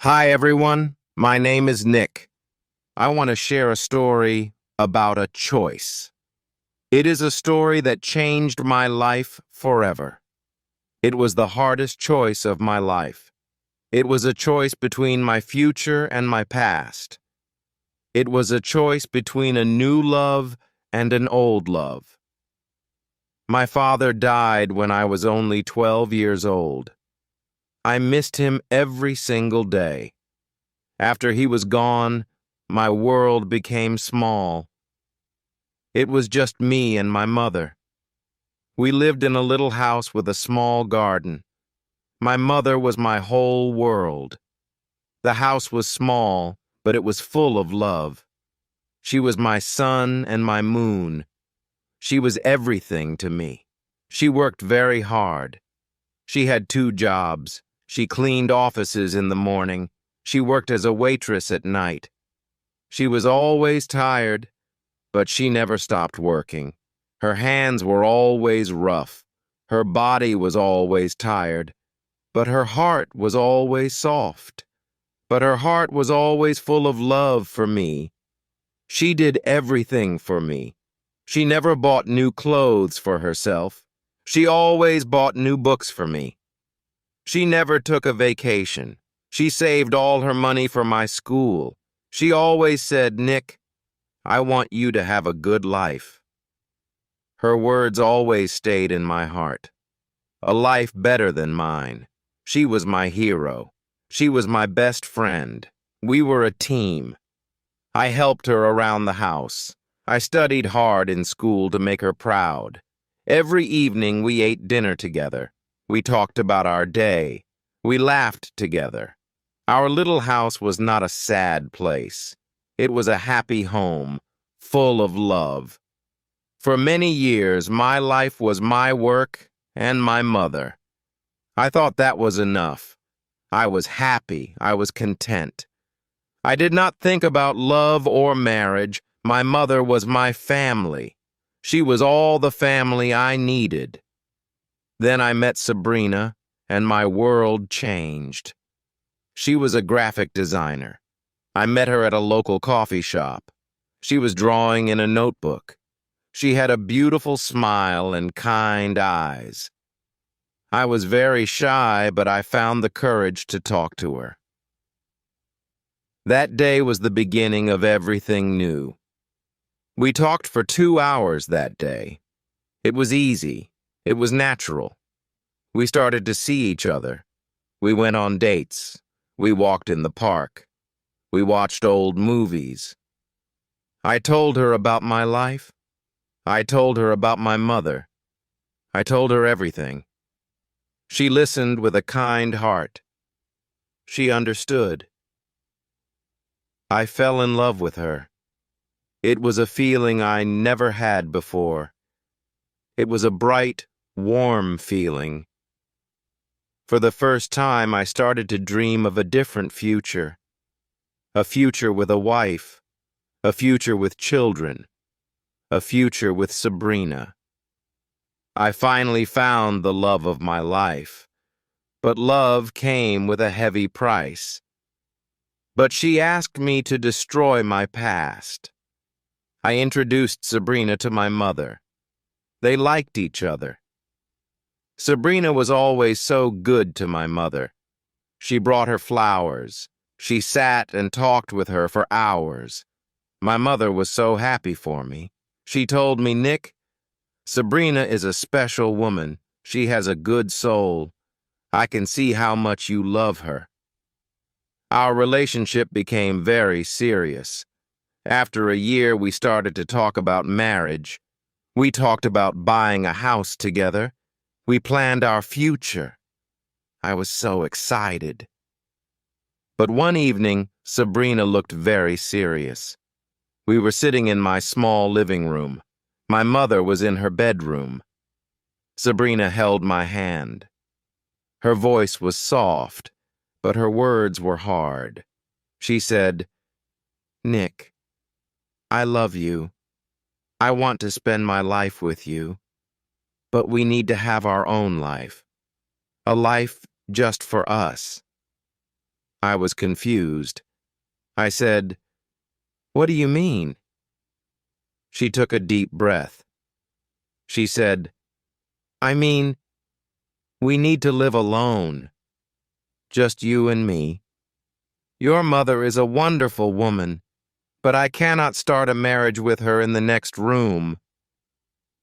Hi, everyone. My name is Nick. I want to share a story about a choice. It is a story that changed my life forever. It was the hardest choice of my life. It was a choice between my future and my past. It was a choice between a new love and an old love. My father died when I was only 12 years old. I missed him every single day. After he was gone, my world became small. It was just me and my mother. We lived in a little house with a small garden. My mother was my whole world. The house was small, but it was full of love. She was my sun and my moon. She was everything to me. She worked very hard. She had 2 jobs. She cleaned offices in the morning. She worked as a waitress at night. She was always tired, but she never stopped working. Her hands were always rough. Her body was always tired, but her heart was always soft. But her heart was always full of love for me. She did everything for me. She never bought new clothes for herself. She always bought new books for me. She never took a vacation. She saved all her money for my school. She always said, "Nick, I want you to have a good life." Her words always stayed in my heart. A life better than mine. She was my hero. She was my best friend. We were a team. I helped her around the house. I studied hard in school to make her proud. Every evening we ate dinner together. We talked about our day. We laughed together. Our little house was not a sad place. It was a happy home, full of love. For many years, my life was my work and my mother. I thought that was enough. I was happy. I was content. I did not think about love or marriage. My mother was my family. She was all the family I needed. Then I met Sabrina, and my world changed. She was a graphic designer. I met her at a local coffee shop. She was drawing in a notebook. She had a beautiful smile and kind eyes. I was very shy, but I found the courage to talk to her. That day was the beginning of everything new. We talked for 2 hours that day. It was easy. It was natural. We started to see each other. We went on dates. We walked in the park. We watched old movies. I told her about my life. I told her about my mother. I told her everything. She listened with a kind heart. She understood. I fell in love with her. It was a feeling I never had before. It was a bright, warm feeling. For the first time, I started to dream of a different future. A future with a wife. A future with children. A future with Sabrina. I finally found the love of my life. But love came with a heavy price. But she asked me to destroy my past. I introduced Sabrina to my mother. They liked each other. Sabrina was always so good to my mother. She brought her flowers. She sat and talked with her for hours. My mother was so happy for me. She told me, "Nick, Sabrina is a special woman. She has a good soul. I can see how much you love her." Our relationship became very serious. After a year, we started to talk about marriage. We talked about buying a house together. We planned our future. I was so excited. But one evening, Sabrina looked very serious. We were sitting in my small living room. My mother was in her bedroom. Sabrina held my hand. Her voice was soft, but her words were hard. She said, "Nick, I love you. I want to spend my life with you. But we need to have our own life. A life just for us." I was confused. I said, "What do you mean?" She took a deep breath. She said, "I mean, we need to live alone. Just you and me. Your mother is a wonderful woman, but I cannot start a marriage with her in the next room."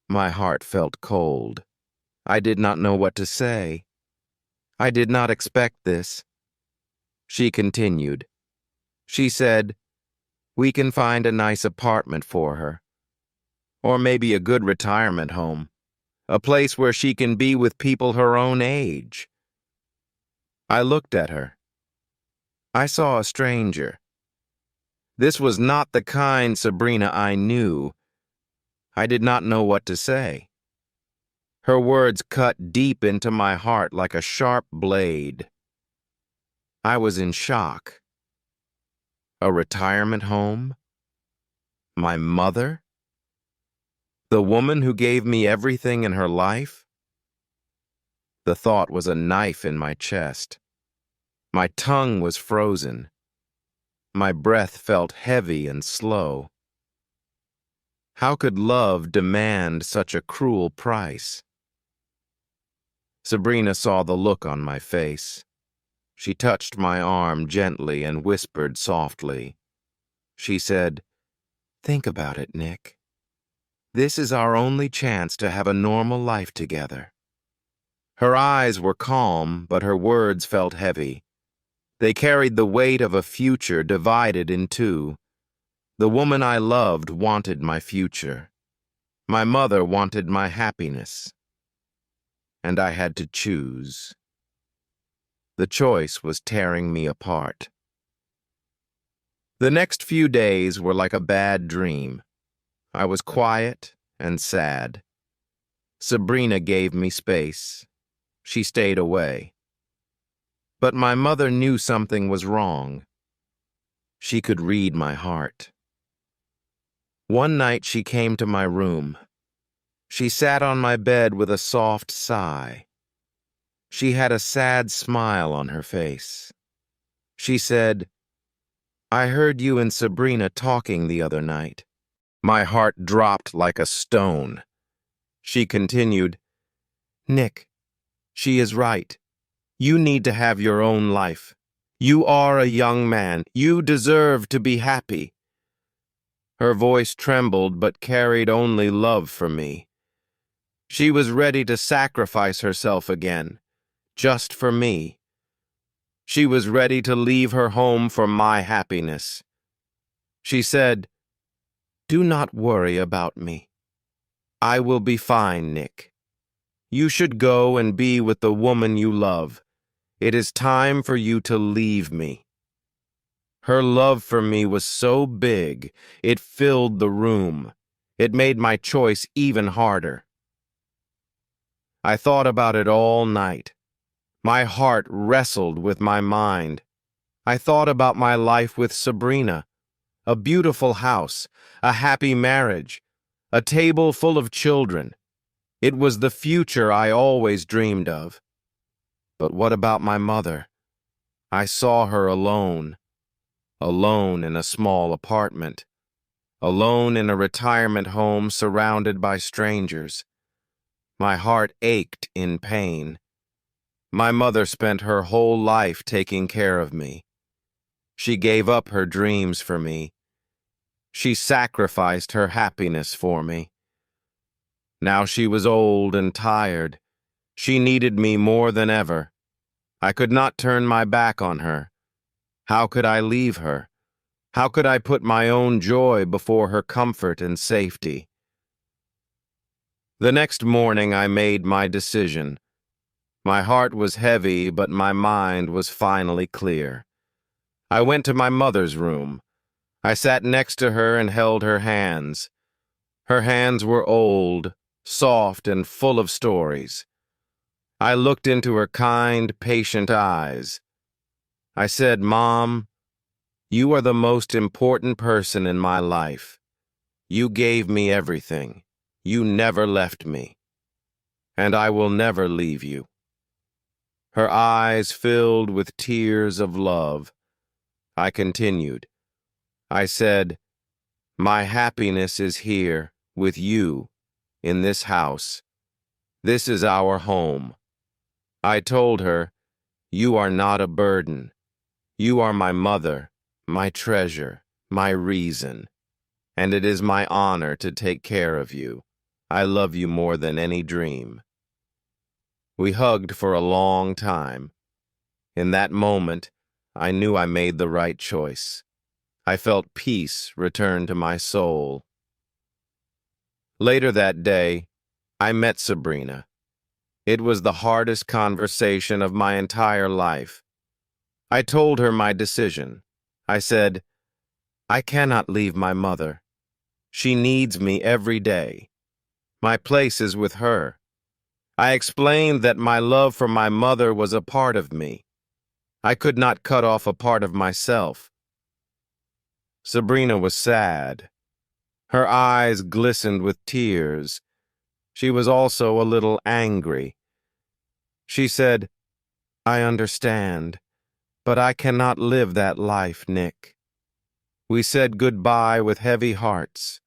My heart felt cold. I did not know what to say. I did not expect this. She continued. She said, "We can find a nice apartment for her. Or maybe a good retirement home. A place where she can be with people her own age." I looked at her. I saw a stranger. This was not the kind Sabrina I knew. I did not know what to say. Her words cut deep into my heart like a sharp blade. I was in shock. A retirement home? My mother? The woman who gave me everything in her life? The thought was a knife in my chest. My tongue was frozen. My breath felt heavy and slow. How could love demand such a cruel price? Sabrina saw the look on my face. She touched my arm gently and whispered softly. She said, "Think about it, Nick. This is our only chance to have a normal life together." Her eyes were calm, but her words felt heavy. They carried the weight of a future divided in two. The woman I loved wanted my future. My mother wanted my happiness. And I had to choose. The choice was tearing me apart. The next few days were like a bad dream. I was quiet and sad. Sabrina gave me space. She stayed away. But my mother knew something was wrong. She could read my heart. One night she came to my room. She sat on my bed with a soft sigh. She had a sad smile on her face. She said, "I heard you and Sabrina talking the other night." My heart dropped like a stone. She continued, "Nick, she is right. You need to have your own life. You are a young man. You deserve to be happy." Her voice trembled but carried only love for me. She was ready to sacrifice herself again, just for me. She was ready to leave her home for my happiness. She said, "Do not worry about me. I will be fine, Nick. You should go and be with the woman you love. It is time for you to leave me." Her love for me was so big, it filled the room. It made my choice even harder. I thought about it all night. My heart wrestled with my mind. I thought about my life with Sabrina, a beautiful house, a happy marriage, a table full of children. It was the future I always dreamed of. But what about my mother? I saw her alone in a small apartment, alone in a retirement home surrounded by strangers. My heart ached in pain. My mother spent her whole life taking care of me. She gave up her dreams for me. She sacrificed her happiness for me. Now she was old and tired. She needed me more than ever. I could not turn my back on her. How could I leave her? How could I put my own joy before her comfort and safety? The next morning I made my decision. My heart was heavy, but my mind was finally clear. I went to my mother's room. I sat next to her and held her hands. Her hands were old, soft, and full of stories. I looked into her kind, patient eyes. I said, "Mom, you are the most important person in my life. You gave me everything. You never left me. And I will never leave you." Her eyes filled with tears of love. I continued. I said, "My happiness is here, with you, in this house. This is our home." I told her, "You are not a burden. You are my mother, my treasure, my reason, and it is my honor to take care of you. I love you more than any dream." We hugged for a long time. In that moment, I knew I made the right choice. I felt peace return to my soul. Later that day, I met Sabrina. It was the hardest conversation of my entire life. I told her my decision. I said, "I cannot leave my mother. She needs me every day. My place is with her." I explained that my love for my mother was a part of me. I could not cut off a part of myself. Sabrina was sad. Her eyes glistened with tears. She was also a little angry. She said, "I understand, but I cannot live that life, Nick." We said goodbye with heavy hearts.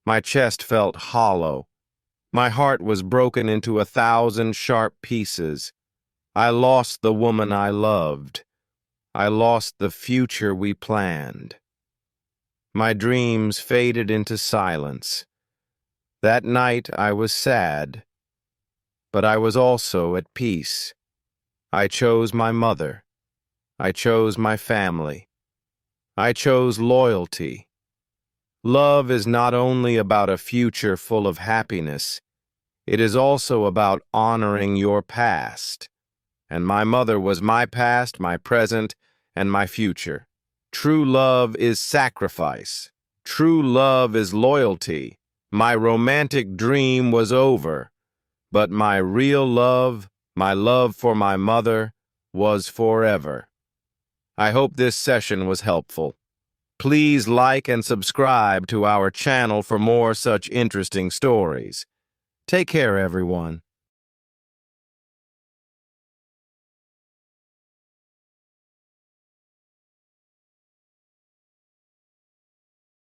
My chest felt hollow. My heart was broken into 1,000 sharp pieces. I lost the woman I loved. I lost the future we planned. My dreams faded into silence. That night I was sad, but I was also at peace. I chose my mother. I chose my family. I chose loyalty. Love is not only about a future full of happiness, it is also about honoring your past. And my mother was my past, my present, and my future. True love is sacrifice. True love is loyalty. My romantic dream was over, but my real love, my love for my mother, was forever. I hope this session was helpful. Please like and subscribe to our channel for more such interesting stories. Take care, everyone.